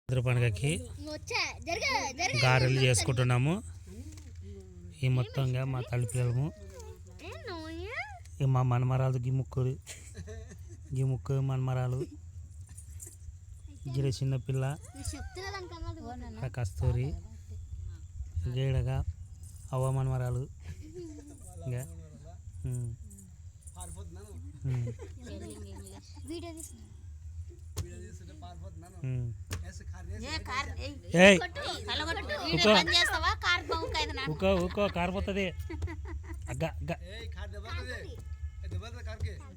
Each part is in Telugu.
పండుగకి గారెలు చేసుకుంటున్నాము. ఈ మొత్తంగా మా తల్లి పిల్లలము మా మనమరాలు గీ ముక్కు మనమరాలు గిర చిన్నపిల్ల కస్తూరి గేడగా అవ్వ మనమరాలు ఇంకా కారిపోతుంది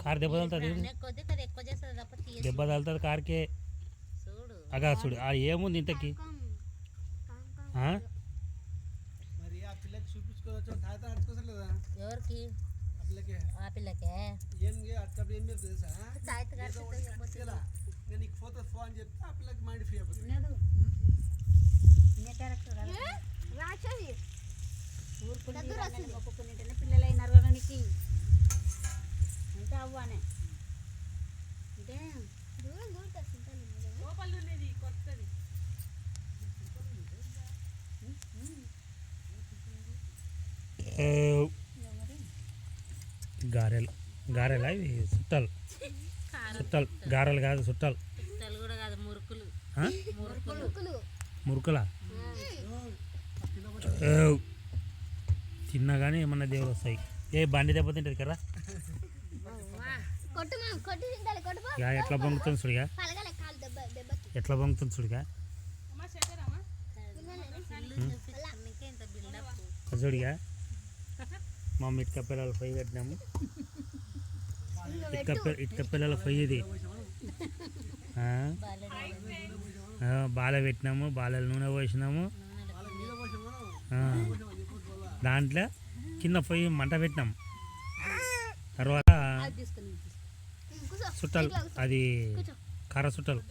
కారు దెబ్బ తగులుతుంది దెబ్బ తగులుతుంది కారుకే అగా చూడు ఏముంది ఇంతకి పిల్లలైనారు కదా నీకు అంటే అవ్వనే అంటే గారెలా ఇవి చుట్టాలు గారెలు కాదు చుట్టాలు మురుకులా తిన్నా కానీ ఏమన్నా దేవుడు వస్తాయి. బండి దెబ్బ తింటది కదా ఎట్లా బొంగుతుంది చూడుగా ఎట్లా బొంగుతుంది చూడుగా చూడిగా మా ఇటుక పిల్లలు పొయ్యి కట్టినాము. ఇటుక పిల్లల పొయ్యిది బాల పెట్టినాము. బాలలు నూనె పోసినాము. దాంట్లో కింద పొయ్యి మంట పెట్టినాము. తర్వాత చుట్టాలు అది కర్ర చుట్టాలు